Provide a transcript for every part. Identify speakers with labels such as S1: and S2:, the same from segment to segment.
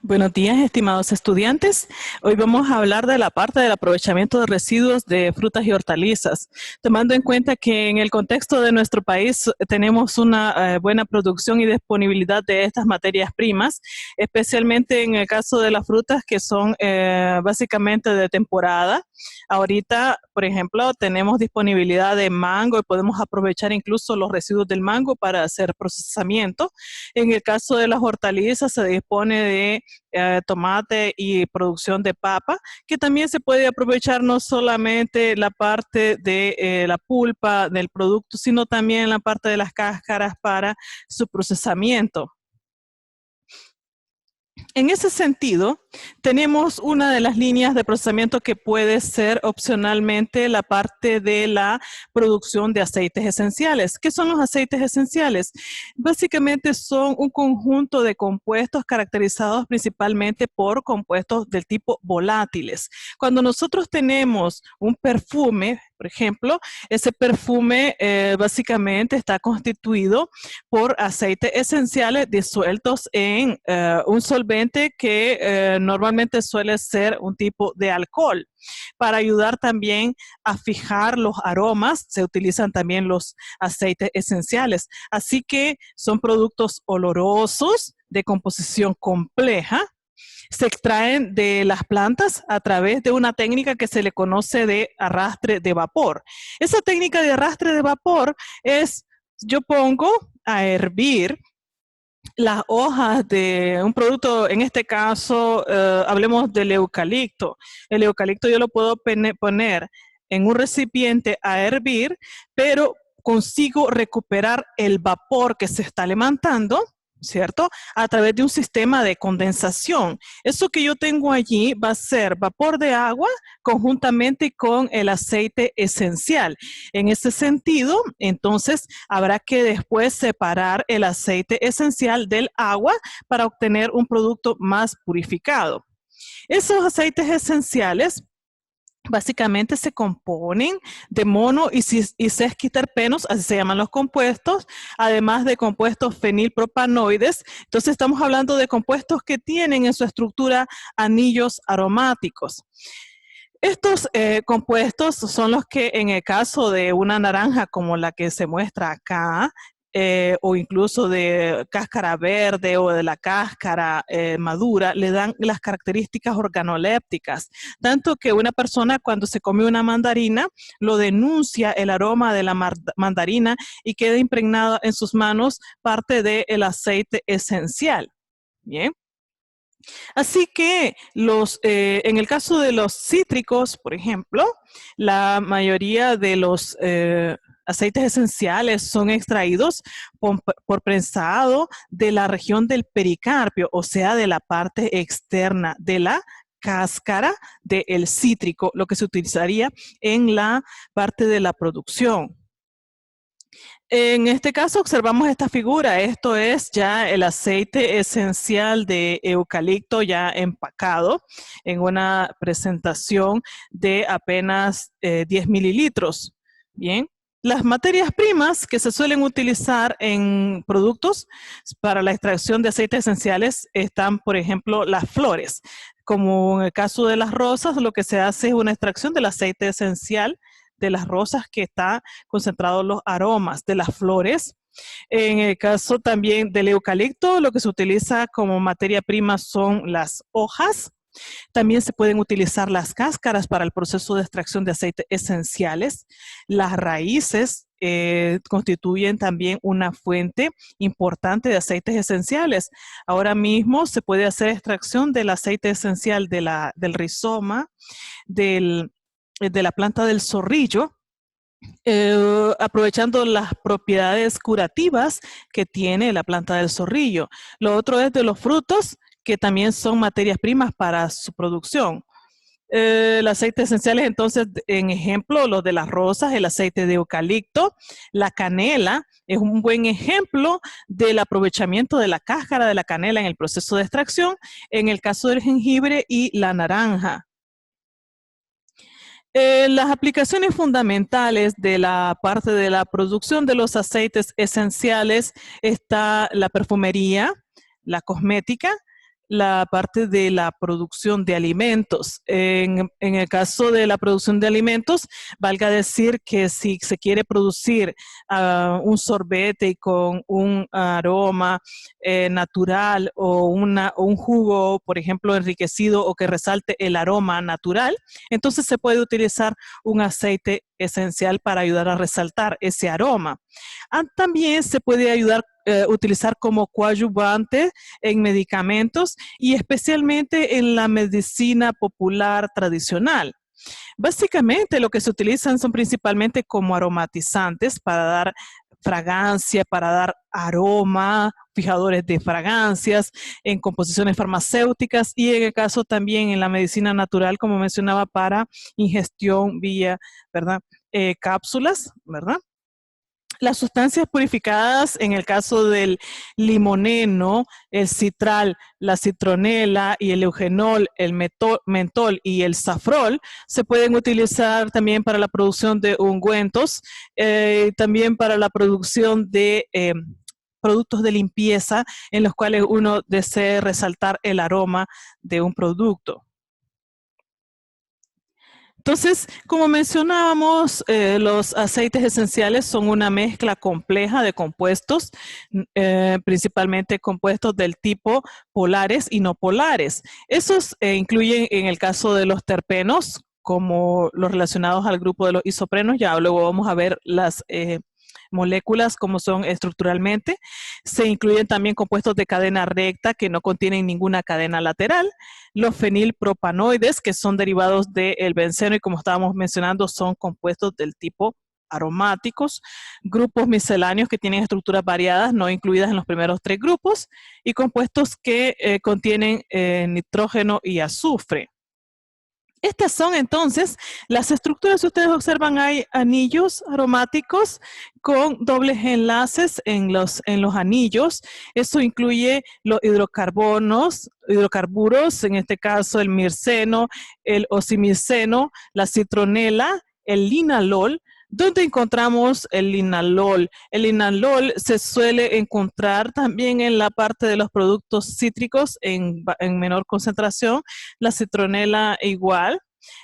S1: Buenos días, estimados estudiantes. Hoy vamos a hablar de la parte del aprovechamiento de residuos de frutas y hortalizas, tomando en cuenta que en el contexto de nuestro país tenemos una buena producción y disponibilidad de estas materias primas, especialmente en el caso de las frutas que son básicamente de temporada. Ahorita, por ejemplo, tenemos disponibilidad de mango y podemos aprovechar incluso los residuos del mango para hacer procesamiento. En el caso de las hortalizas se dispone de tomate y producción de papa, que también se puede aprovechar no solamente la parte de la pulpa del producto, sino también la parte de las cáscaras para su procesamiento. En ese sentido, tenemos una de las líneas de procesamiento que puede ser opcionalmente la parte de la producción de aceites esenciales. ¿Qué son los aceites esenciales? Básicamente son un conjunto de compuestos caracterizados principalmente por compuestos del tipo volátiles. Cuando nosotros tenemos un perfume, por ejemplo, ese perfume básicamente está constituido por aceites esenciales disueltos en un solvente que normalmente suele ser un tipo de alcohol. Para ayudar también a fijar los aromas, se utilizan también los aceites esenciales. Así que son productos olorosos de composición compleja. Se extraen de las plantas a través de una técnica que se le conoce de arrastre de vapor. Esa técnica de arrastre de vapor es, yo pongo a hervir las hojas de un producto, en este caso, hablemos del eucalipto. El eucalipto yo lo puedo poner en un recipiente a hervir, pero consigo recuperar el vapor que se está levantando, ¿cierto? A través de un sistema de condensación. Eso que yo tengo allí va a ser vapor de agua conjuntamente con el aceite esencial. En ese sentido, entonces, habrá que después separar el aceite esencial del agua para obtener un producto más purificado. Esos aceites esenciales básicamente se componen de mono y sesquiterpenos, así se llaman los compuestos, además de compuestos fenilpropanoides. Entonces estamos hablando de compuestos que tienen en su estructura anillos aromáticos. Estos compuestos son los que en el caso de una naranja como la que se muestra acá, o incluso de cáscara verde o de la cáscara madura, le dan las características organolépticas, tanto que una persona cuando se come una mandarina lo denuncia el aroma de la mandarina y queda impregnada en sus manos parte del aceite esencial. Bien. Así que en el caso de los cítricos, por ejemplo, la mayoría de los aceites esenciales son extraídos por prensado de la región del pericarpio, o sea, de la parte externa de la cáscara del cítrico, lo que se utilizaría en la parte de la producción. En este caso observamos esta figura, esto es ya el aceite esencial de eucalipto ya empacado en una presentación de apenas 10 mililitros. Bien, las materias primas que se suelen utilizar en productos para la extracción de aceites esenciales están, por ejemplo, las flores. Como en el caso de las rosas, lo que se hace es una extracción del aceite esencial de las rosas que está concentrados los aromas de las flores. En el caso también del eucalipto, lo que se utiliza como materia prima son las hojas. También se pueden utilizar las cáscaras para el proceso de extracción de aceites esenciales. Las raíces constituyen también una fuente importante de aceites esenciales. Ahora mismo se puede hacer extracción del aceite esencial del rizoma, de la planta del zorrillo, aprovechando las propiedades curativas que tiene la planta del zorrillo. Lo otro es de los frutos, que también son materias primas para su producción. El aceite esencial es entonces, en ejemplo, los de las rosas, el aceite de eucalipto, la canela es un buen ejemplo del aprovechamiento de la cáscara de la canela en el proceso de extracción, en el caso del jengibre y la naranja. Las aplicaciones fundamentales de la parte de la producción de los aceites esenciales está la perfumería, la cosmética, la parte de la producción de alimentos. En el caso de la producción de alimentos, valga decir que si se quiere producir un sorbete con un aroma natural o un jugo, por ejemplo, enriquecido o que resalte el aroma natural, entonces se puede utilizar un aceite esencial para ayudar a resaltar ese aroma. También se puede utilizar como coadyuvante en medicamentos y especialmente en la medicina popular tradicional. Básicamente lo que se utilizan son principalmente como aromatizantes para dar fragancia, para dar aroma, fijadores de fragancias, en composiciones farmacéuticas y en el caso también en la medicina natural, como mencionaba, para ingestión vía, ¿verdad? Cápsulas, ¿verdad? Las sustancias purificadas, en el caso del limoneno, el citral, la citronela y el eugenol, el mentol y el safrol, se pueden utilizar también para la producción de ungüentos, también para la producción de productos de limpieza en los cuales uno desee resaltar el aroma de un producto. Entonces, como mencionábamos, los aceites esenciales son una mezcla compleja de compuestos, principalmente compuestos del tipo polares y no polares. Esos incluyen en el caso de los terpenos, como los relacionados al grupo de los isoprenos, ya luego vamos a ver las moléculas como son estructuralmente. Se incluyen también compuestos de cadena recta que no contienen ninguna cadena lateral. Los fenilpropanoides, que son derivados del benceno y como estábamos mencionando son compuestos del tipo aromáticos, grupos misceláneos que tienen estructuras variadas, no incluidas en los primeros 3 grupos, y compuestos que contienen nitrógeno y azufre. Estas son entonces las estructuras. Si ustedes observan, hay anillos aromáticos con dobles enlaces en los anillos. Eso incluye los hidrocarburos, en este caso el mirceno, el oximiceno, la citronela, el linalol. ¿Dónde encontramos el linalol? El linalol se suele encontrar también en la parte de los productos cítricos en menor concentración, la citronela igual,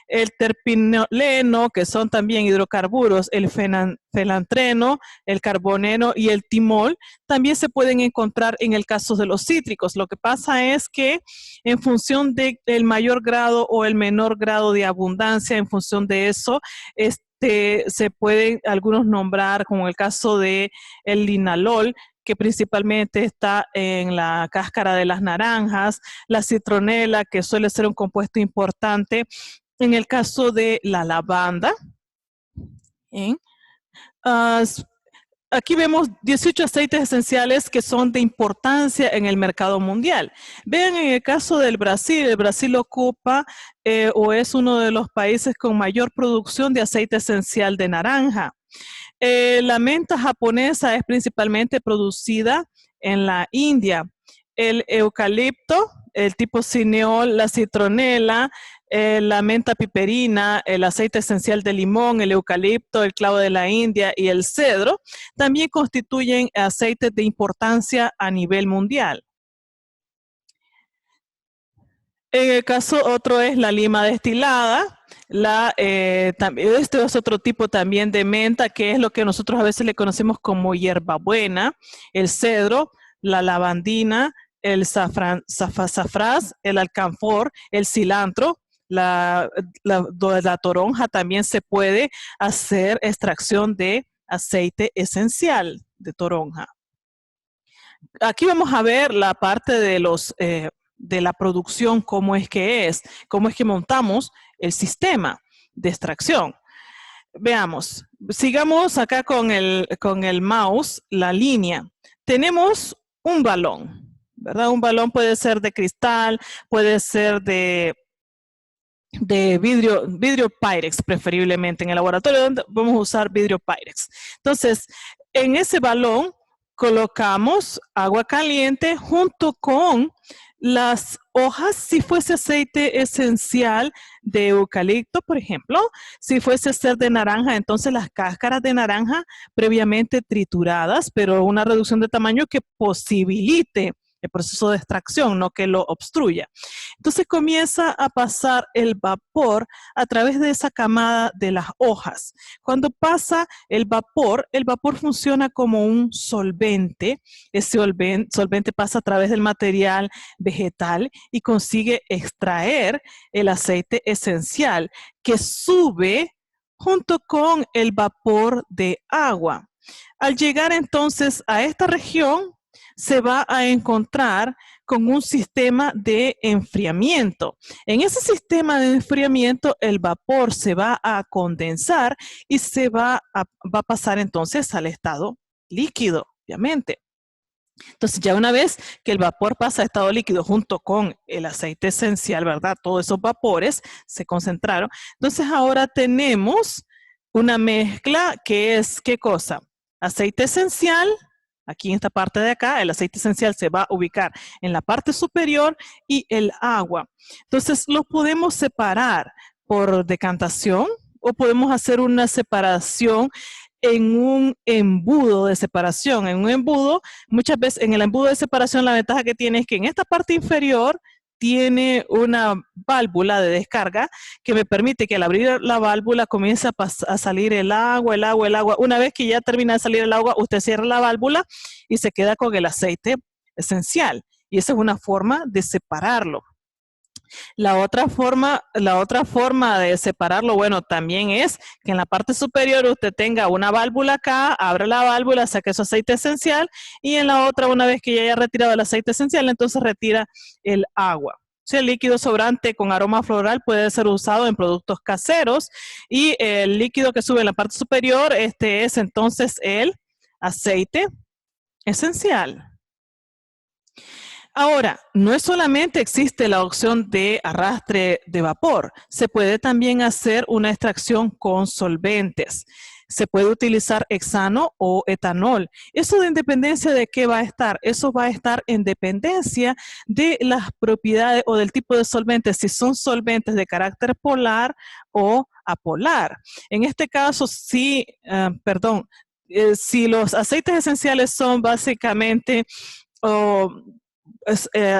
S1: el terpinoleno, que son también hidrocarburos, el felantreno, el carboneno y el timol, también se pueden encontrar en el caso de los cítricos. Lo que pasa es que en función del mayor grado o el menor grado de abundancia, en función de eso, se pueden algunos nombrar, como el caso de el linalol, que principalmente está en la cáscara de las naranjas, la citronela, que suele ser un compuesto importante en el caso de la lavanda. Aquí vemos 18 aceites esenciales que son de importancia en el mercado mundial. Vean en el caso del Brasil, el Brasil ocupa o es uno de los países con mayor producción de aceite esencial de naranja. La menta japonesa es principalmente producida en la India. El eucalipto, el tipo cineol, la citronela, la menta piperina, el aceite esencial de limón, el eucalipto, el clavo de la India y el cedro también constituyen aceites de importancia a nivel mundial. En el caso otro es la lima destilada. Este es otro tipo también de menta, que es lo que nosotros a veces le conocemos como hierbabuena, el cedro, la lavandina, el safrás, el alcanfor, el cilantro, la toronja. También se puede hacer extracción de aceite esencial de toronja. Aquí vamos a ver la parte de la producción, cómo es que montamos el sistema de extracción. Veamos, sigamos acá con el mouse, la línea. Tenemos un balón, ¿verdad? Un balón puede ser de cristal, puede ser de vidrio Pyrex, preferiblemente. En el laboratorio vamos a usar vidrio Pyrex. Entonces, en ese balón colocamos agua caliente junto con las hojas. Si fuese aceite esencial de eucalipto, por ejemplo, si fuese ser de naranja, entonces las cáscaras de naranja previamente trituradas, pero una reducción de tamaño que posibilite el proceso de extracción, no que lo obstruya. Entonces comienza a pasar el vapor a través de esa camada de las hojas. Cuando pasa el vapor funciona como un solvente. Ese solvente pasa a través del material vegetal y consigue extraer el aceite esencial que sube junto con el vapor de agua. Al llegar entonces a esta región, se va a encontrar con un sistema de enfriamiento. En ese sistema de enfriamiento, el vapor se va a condensar y se va a pasar entonces al estado líquido, obviamente. Entonces, ya una vez que el vapor pasa a estado líquido junto con el aceite esencial, ¿verdad? Todos esos vapores se concentraron. Entonces, ahora tenemos una mezcla que es, ¿qué cosa? Aceite esencial, aquí en esta parte de acá, el aceite esencial se va a ubicar en la parte superior y el agua. Entonces, los podemos separar por decantación o podemos hacer una separación en un embudo de separación. En un embudo, muchas veces en el embudo de separación la ventaja que tiene es que en esta parte inferior tiene una válvula de descarga que me permite que al abrir la válvula comience a salir el agua. Una vez que ya termina de salir el agua, usted cierra la válvula y se queda con el aceite esencial. Y esa es una forma de separarlo. La otra forma de separarlo, bueno, también es que en la parte superior usted tenga una válvula acá, abre la válvula, saque su aceite esencial y en la otra, una vez que ya haya retirado el aceite esencial, entonces retira el agua. Si el líquido sobrante con aroma floral puede ser usado en productos caseros y el líquido que sube en la parte superior, este es entonces el aceite esencial. Ahora, no es solamente existe la opción de arrastre de vapor, se puede también hacer una extracción con solventes. Se puede utilizar hexano o etanol. Eso de independencia de qué va a estar, eso va a estar en dependencia de las propiedades o del tipo de solventes, si son solventes de carácter polar o apolar. En este caso, si los aceites esenciales son básicamente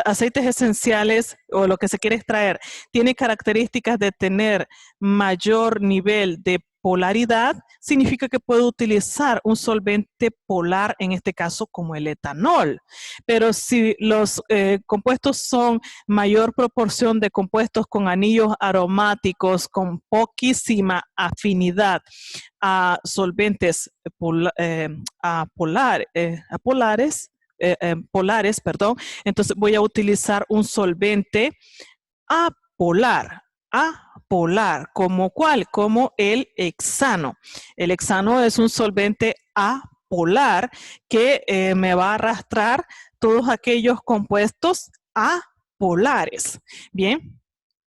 S1: aceites esenciales o lo que se quiere extraer tiene características de tener mayor nivel de polaridad, significa que puedo utilizar un solvente polar, en este caso como el etanol. Pero si los compuestos son mayor proporción de compuestos con anillos aromáticos con poquísima afinidad a solventes polares, entonces voy a utilizar un solvente apolar, ¿como cuál? Como el hexano. El hexano es un solvente apolar que me va a arrastrar todos aquellos compuestos apolares. Bien.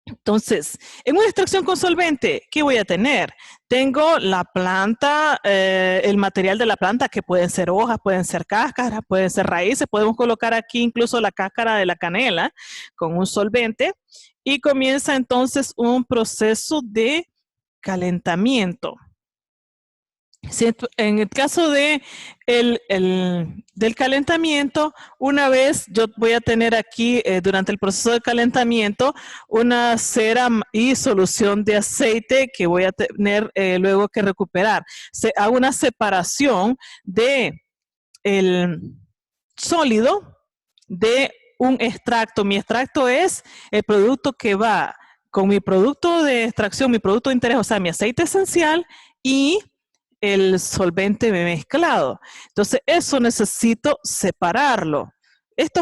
S1: Entonces, en una extracción con solvente, ¿qué voy a tener? Tengo la planta, el material de la planta, que pueden ser hojas, pueden ser cáscaras, pueden ser raíces. Podemos colocar aquí incluso la cáscara de la canela con un solvente y comienza entonces un proceso de calentamiento. Si en el caso de del calentamiento, una vez yo voy a tener aquí durante el proceso de calentamiento una cera y solución de aceite que voy a tener luego que recuperar. Hago una separación de el sólido de un extracto. Mi extracto es el producto que va con mi producto de extracción, mi producto de interés, o sea, mi aceite esencial y el solvente mezclado. Entonces, eso necesito separarlo. Este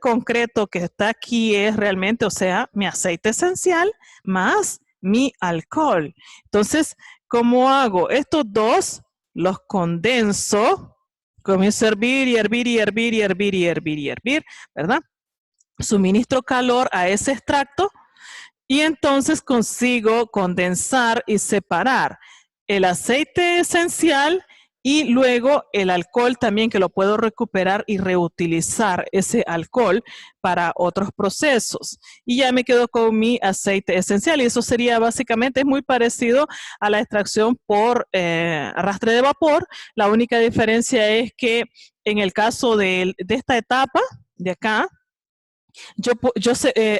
S1: concreto que está aquí es realmente, o sea, mi aceite esencial más mi alcohol. Entonces, ¿cómo hago? Estos dos los condenso, comienzo a hervir y hervir y hervir y hervir y hervir y hervir, ¿verdad? Suministro calor a ese extracto y entonces consigo condensar y separar el aceite esencial y luego el alcohol también, que lo puedo recuperar y reutilizar ese alcohol para otros procesos. Y ya me quedo con mi aceite esencial y eso sería básicamente, es muy parecido a la extracción por arrastre de vapor. La única diferencia es que en el caso de esta etapa, de acá,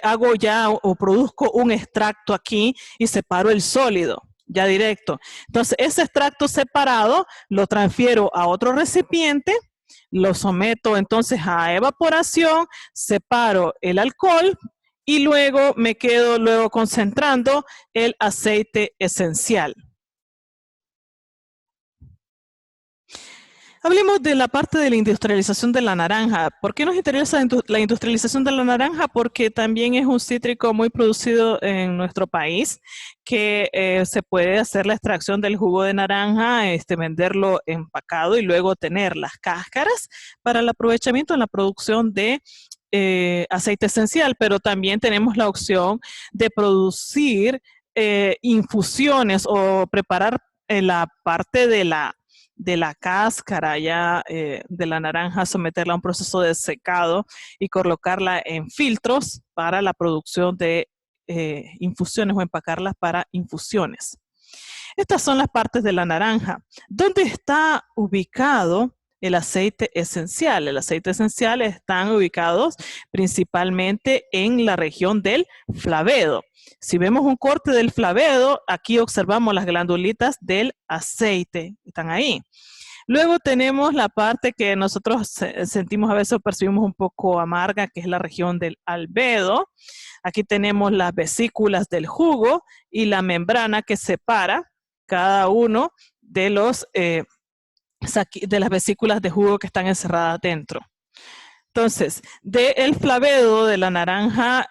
S1: hago ya o produzco un extracto aquí y separo el sólido, ya directo. Entonces, ese extracto separado lo transfiero a otro recipiente, lo someto entonces a evaporación, separo el alcohol y luego me quedo concentrando el aceite esencial. Hablemos de la parte de la industrialización de la naranja. ¿Por qué nos interesa la industrialización de la naranja? Porque también es un cítrico muy producido en nuestro país, que se puede hacer la extracción del jugo de naranja, venderlo empacado y luego tener las cáscaras para el aprovechamiento en la producción de aceite esencial, pero también tenemos la opción de producir infusiones o preparar la parte de la cáscara ya de la naranja, someterla a un proceso de secado y colocarla en filtros para la producción de infusiones o empacarlas para infusiones. Estas son las partes de la naranja. ¿Dónde está ubicado el aceite esencial? El aceite esencial están ubicados principalmente en la región del flavedo. Si vemos un corte del flavedo, aquí observamos las glandulitas del aceite, están ahí. Luego tenemos la parte que nosotros sentimos a veces o percibimos un poco amarga, que es la región del albedo. Aquí tenemos las vesículas del jugo y la membrana que separa cada uno de las vesículas de jugo que están encerradas dentro. Entonces, del flavedo de la naranja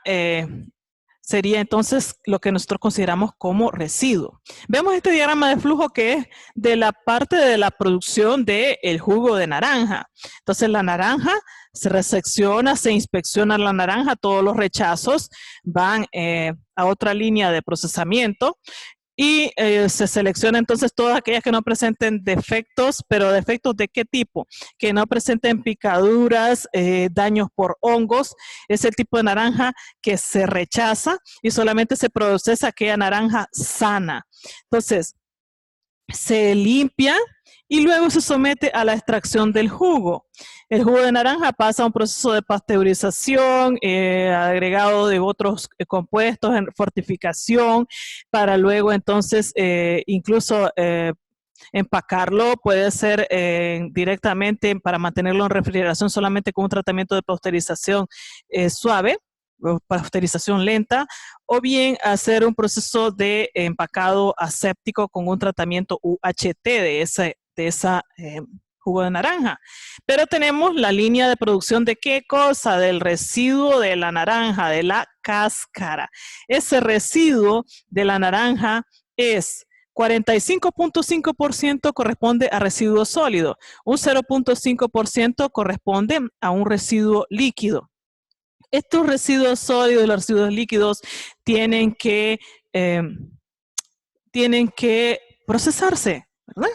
S1: sería entonces lo que nosotros consideramos como residuo. Vemos este diagrama de flujo que es de la parte de la producción del jugo de naranja. Entonces la naranja se resecciona, se inspecciona la naranja, todos los rechazos van a otra línea de procesamiento y se selecciona entonces todas aquellas que no presenten defectos, pero defectos ¿de qué tipo? Que no presenten picaduras, daños por hongos. Es el tipo de naranja que se rechaza y solamente se procesa aquella naranja sana. Entonces, se limpia y luego se somete a la extracción del jugo. El jugo de naranja pasa a un proceso de pasteurización, agregado de otros compuestos, en fortificación, para luego entonces incluso empacarlo. Puede ser directamente para mantenerlo en refrigeración solamente con un tratamiento de pasteurización suave, pasteurización lenta, o bien hacer un proceso de empacado aséptico con un tratamiento UHT de esa jugo de naranja. Pero tenemos la línea de producción de ¿qué cosa? Del residuo de la naranja, de la cáscara. Ese residuo de la naranja es 45.5% corresponde a residuo sólido, un 0.5% corresponde a un residuo líquido. Estos residuos sólidos y los residuos líquidos tienen que procesarse, ¿verdad?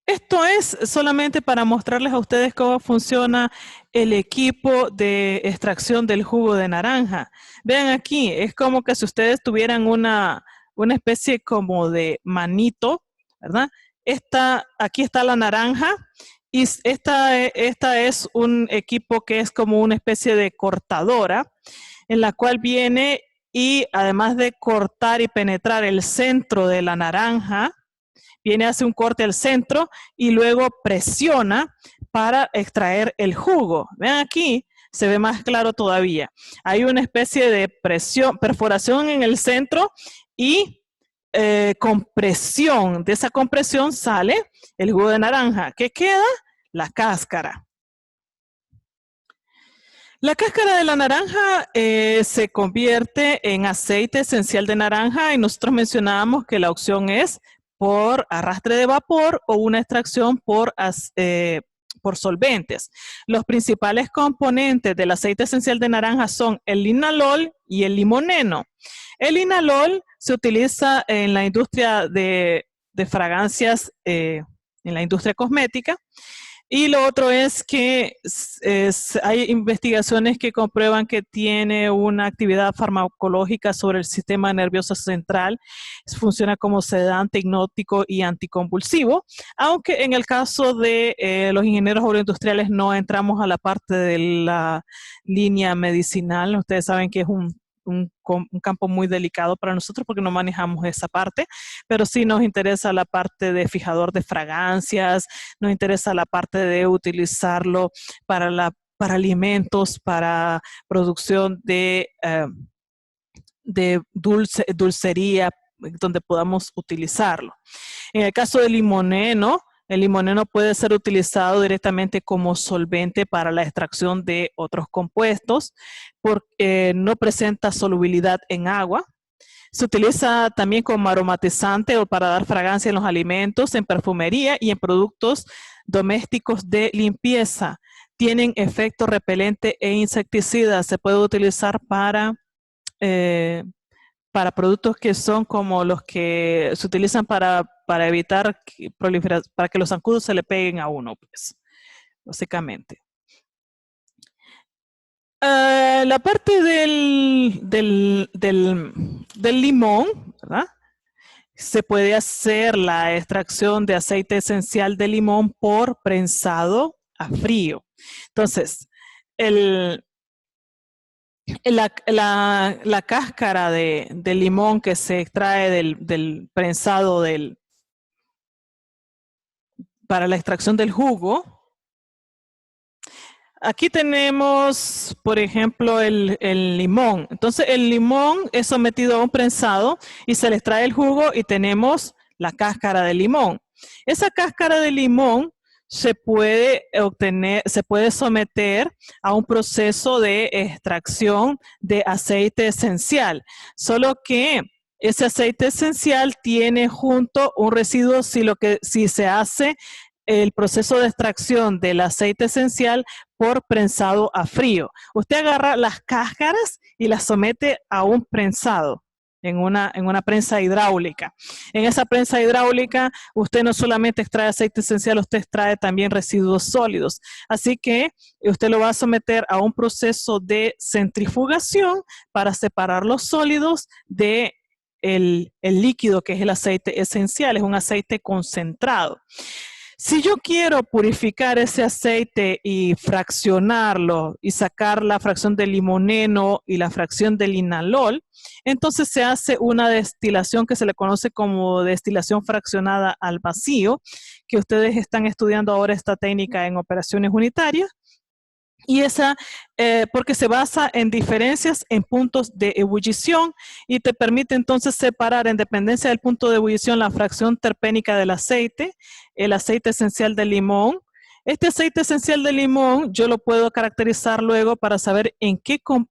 S1: Esto es solamente para mostrarles a ustedes cómo funciona el equipo de extracción del jugo de naranja. Vean aquí, es como que si ustedes tuvieran una especie como de manito, ¿verdad? Aquí está la naranja y esta es un equipo que es como una especie de cortadora en la cual viene y además de cortar y penetrar el centro de la naranja, viene, hace un corte al centro y luego presiona para extraer el jugo. Vean aquí, se ve más claro todavía. Hay una especie de perforación en el centro y compresión. De esa compresión sale el jugo de naranja. ¿Qué queda? La cáscara. La cáscara de la naranja se convierte en aceite esencial de naranja y nosotros mencionábamos que la opción es por arrastre de vapor o una extracción por solventes. Los principales componentes del aceite esencial de naranja son el linalol y el limoneno. El linalol se utiliza en la industria de fragancias, en la industria cosmética, Y lo otro es que hay investigaciones que comprueban que tiene una actividad farmacológica sobre el sistema nervioso central. Funciona como sedante, hipnótico y anticonvulsivo. Aunque en el caso de los ingenieros agroindustriales no entramos a la parte de la línea medicinal. Ustedes saben que es un campo muy delicado para nosotros porque no manejamos esa parte, pero sí nos interesa la parte de fijador de fragancias, nos interesa la parte de utilizarlo para alimentos, para producción de dulcería, donde podamos utilizarlo. En el caso del limoneno, el limoneno puede ser utilizado directamente como solvente para la extracción de otros compuestos porque no presenta solubilidad en agua. Se utiliza también como aromatizante o para dar fragancia en los alimentos, en perfumería y en productos domésticos de limpieza. Tienen efecto repelente e insecticida. Se puede utilizar para productos que son como los que se utilizan para evitar para que los zancudos se le peguen a uno, pues, básicamente. La parte del limón, ¿verdad? Se puede hacer la extracción de aceite esencial de limón por prensado a frío. Entonces, la cáscara de limón que se extrae del prensado para la extracción del jugo. Aquí tenemos, por ejemplo, el limón. Entonces, el limón es sometido a un prensado y se le extrae el jugo y tenemos la cáscara de limón. Esa cáscara de limón se puede someter a un proceso de extracción de aceite esencial, solo que ese aceite esencial tiene junto un residuo si se hace el proceso de extracción del aceite esencial por prensado a frío. Usted agarra las cáscaras y las somete a un prensado en una prensa hidráulica. En esa prensa hidráulica usted no solamente extrae aceite esencial, usted extrae también residuos sólidos. Así que usted lo va a someter a un proceso de centrifugación para separar los sólidos de el líquido que es el aceite esencial, es un aceite concentrado. Si yo quiero purificar ese aceite y fraccionarlo y sacar la fracción del limoneno y la fracción del linalol, entonces se hace una destilación que se le conoce como destilación fraccionada al vacío, que ustedes están estudiando ahora esta técnica en operaciones unitarias. Y porque se basa en diferencias en puntos de ebullición y te permite entonces separar en dependencia del punto de ebullición la fracción terpénica del aceite, el aceite esencial de limón. Este aceite esencial de limón yo lo puedo caracterizar luego para saber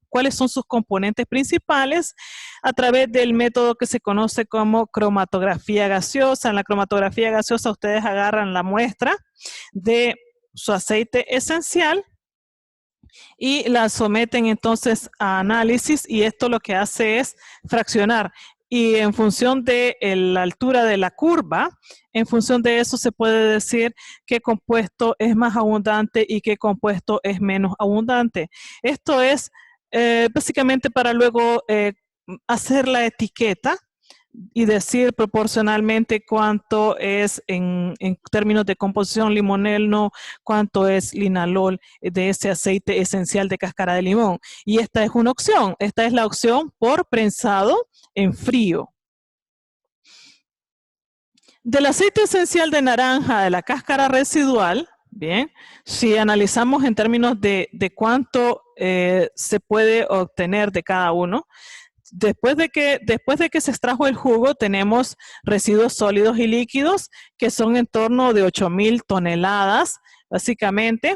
S1: cuáles son sus componentes principales a través del método que se conoce como cromatografía gaseosa. En la cromatografía gaseosa ustedes agarran la muestra de su aceite esencial y la someten entonces a análisis y esto lo que hace es fraccionar y en función de la altura de la curva, en función de eso se puede decir qué compuesto es más abundante y qué compuesto es menos abundante. Esto es básicamente para luego hacer la etiqueta y decir proporcionalmente cuánto es en términos de composición limoneno, cuánto es linalol de ese aceite esencial de cáscara de limón. Y esta es una opción, esta es la opción por prensado en frío. Del aceite esencial de naranja, de la cáscara residual, bien, si analizamos en términos de cuánto se puede obtener de cada uno, después de que se extrajo el jugo, tenemos residuos sólidos y líquidos que son en torno de 8,000 toneladas, básicamente,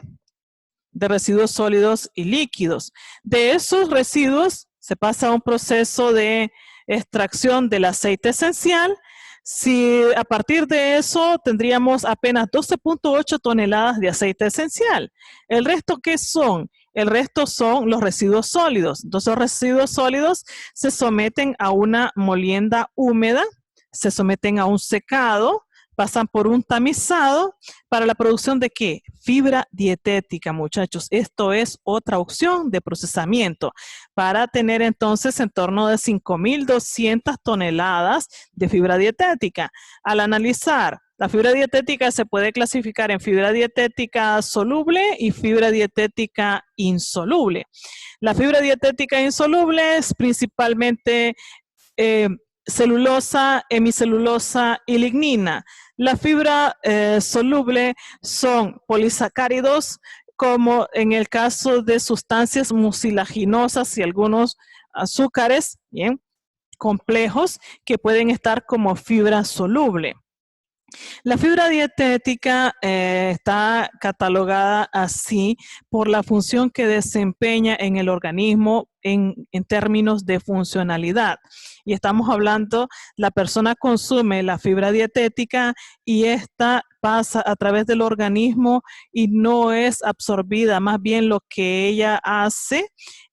S1: de residuos sólidos y líquidos. De esos residuos se pasa a un proceso de extracción del aceite esencial. Si a partir de eso tendríamos apenas 12,8 toneladas de aceite esencial. ¿El resto qué son? El resto son los residuos sólidos. Entonces, los residuos sólidos se someten a una molienda húmeda, se someten a un secado pasan por un tamizado para la producción de ¿qué? Fibra dietética, muchachos. Esto es otra opción de procesamiento para tener entonces en torno de 5.200 toneladas de fibra dietética. Al analizar, la fibra dietética se puede clasificar en fibra dietética soluble y fibra dietética insoluble. La fibra dietética insoluble es principalmente celulosa, hemicelulosa y lignina. La fibra soluble son polisacáridos, como en el caso de sustancias mucilaginosas y algunos azúcares, bien, complejos que pueden estar como fibra soluble. La fibra dietética está catalogada así por la función que desempeña en el organismo en términos de funcionalidad. Y estamos hablando, la persona consume la fibra dietética y esta pasa a través del organismo y no es absorbida, más bien lo que ella hace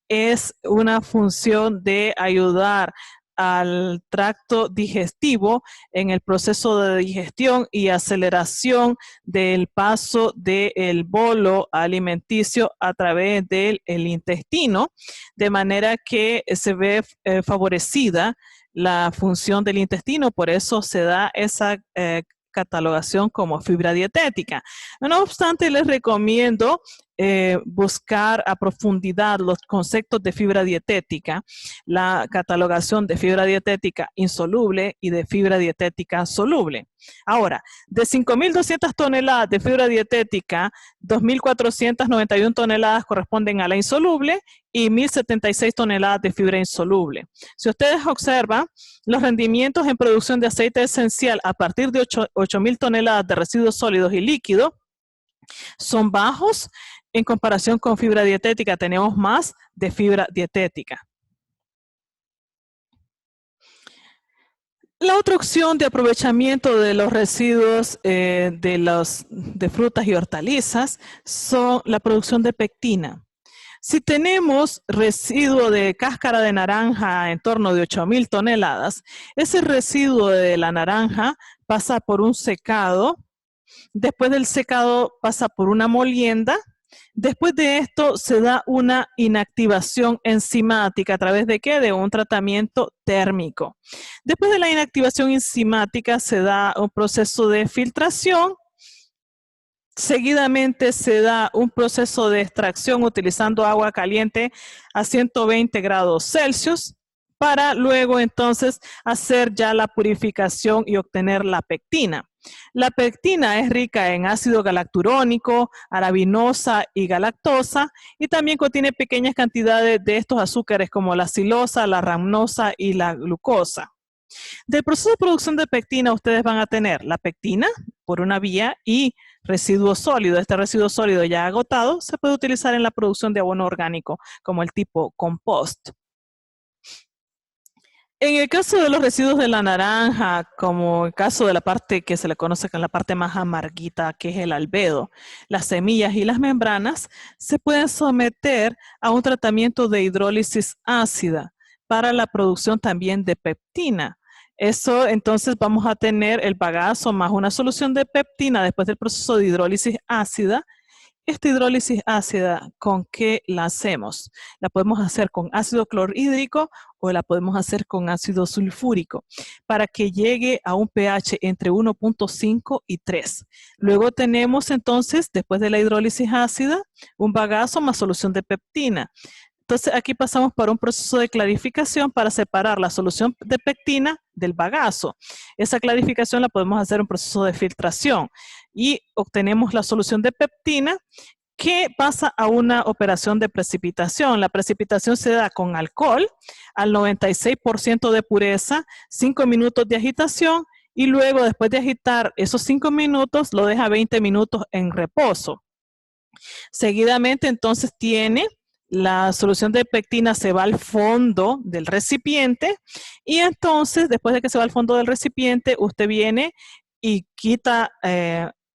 S1: es una función de ayudar al tracto digestivo en el proceso de digestión y aceleración del paso del bolo alimenticio a través del intestino, de manera que se ve favorecida la función del intestino, por eso se da esa catalogación como fibra dietética. No obstante, les recomiendo buscar a profundidad los conceptos de fibra dietética, la catalogación de fibra dietética insoluble y de fibra dietética soluble. Ahora, de 5.200 toneladas de fibra dietética, 2.491 toneladas corresponden a la insoluble y 1.076 toneladas de fibra insoluble. Si ustedes observan, los rendimientos en producción de aceite esencial a partir de 8.000 toneladas de residuos sólidos y líquidos son bajos en comparación con fibra dietética. Tenemos más de fibra dietética. La otra opción de aprovechamiento de los residuos de frutas y hortalizas son la producción de pectina. Si tenemos residuo de cáscara de naranja en torno de 8.000 toneladas, ese residuo de la naranja pasa por un secado, después del secado pasa por una molienda, después de esto se da una inactivación enzimática, ¿a través de qué? De un tratamiento térmico. Después de la inactivación enzimática se da un proceso de filtración. Seguidamente se da un proceso de extracción utilizando agua caliente a 120 grados Celsius para luego entonces hacer ya la purificación y obtener la pectina. La pectina es rica en ácido galacturónico, arabinosa y galactosa y también contiene pequeñas cantidades de estos azúcares como la silosa, la rhamnosa y la glucosa. Del proceso de producción de pectina ustedes van a tener la pectina por una vía y residuo sólido. Este residuo sólido ya agotado se puede utilizar en la producción de abono orgánico como el tipo compost. En el caso de los residuos de la naranja, como el caso de la parte que se le conoce como la parte más amarguita, que es el albedo, las semillas y las membranas, se pueden someter a un tratamiento de hidrólisis ácida para la producción también de pectina. Eso, entonces, vamos a tener el bagazo más una solución de pectina después del proceso de hidrólisis ácida. Esta hidrólisis ácida, ¿con qué la hacemos? La podemos hacer con ácido clorhídrico o la podemos hacer con ácido sulfúrico para que llegue a un pH entre 1.5 y 3. Luego tenemos entonces, después de la hidrólisis ácida, un bagazo más solución de pectina. Entonces aquí pasamos por un proceso de clarificación para separar la solución de pectina del bagazo. Esa clarificación la podemos hacer en un proceso de filtración y obtenemos la solución de pectina que pasa a una operación de precipitación. La precipitación se da con alcohol al 96% de pureza, 5 minutos de agitación y luego después de agitar esos 5 minutos lo deja 20 minutos en reposo. Seguidamente entonces tiene la solución de pectina se va al fondo del recipiente y entonces después de que se va al fondo del recipiente usted viene y quita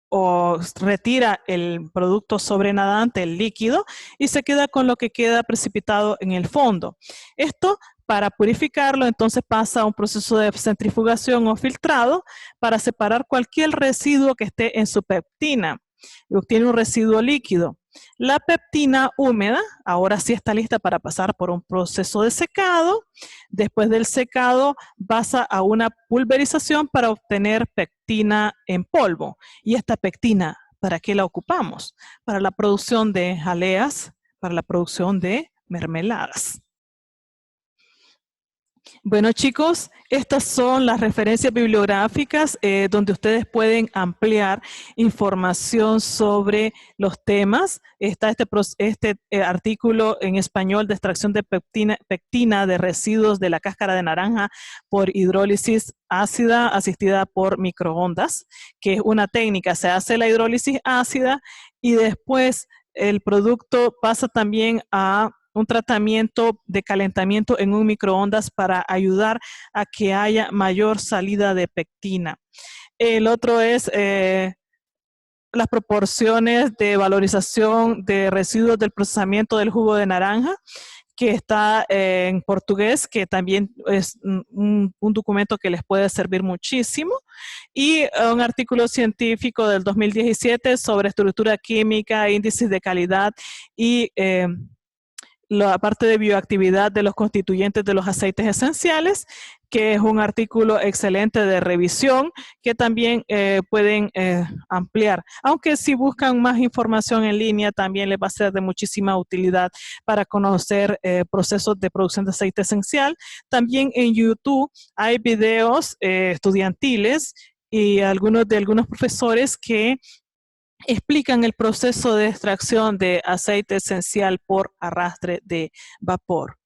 S1: o retira el producto sobrenadante, el líquido, y se queda con lo que queda precipitado en el fondo. Esto, para purificarlo, entonces pasa a un proceso de centrifugación o filtrado para separar cualquier residuo que esté en su peptina y obtiene un residuo líquido. La peptina húmeda ahora sí está lista para pasar por un proceso de secado. Después del secado pasa a una pulverización para obtener pectina en polvo. ¿Y esta pectina para qué la ocupamos? Para la producción de jaleas, para la producción de mermeladas. Bueno, chicos, estas son las referencias bibliográficas donde ustedes pueden ampliar información sobre los temas. Está este artículo en español de extracción de pectina de residuos de la cáscara de naranja por hidrólisis ácida asistida por microondas, que es una técnica. Se hace la hidrólisis ácida y después el producto pasa también a un tratamiento de calentamiento en un microondas para ayudar a que haya mayor salida de pectina. El otro es las proporciones de valorización de residuos del procesamiento del jugo de naranja, que está en portugués, que también es un documento que les puede servir muchísimo, y un artículo científico del 2017 sobre estructura química, índices de calidad y la parte de bioactividad de los constituyentes de los aceites esenciales, que es un artículo excelente de revisión que también pueden ampliar. Aunque si buscan más información en línea, también les va a ser de muchísima utilidad para conocer procesos de producción de aceite esencial. También en YouTube hay videos estudiantiles y algunos profesores que explican el proceso de extracción de aceite esencial por arrastre de vapor.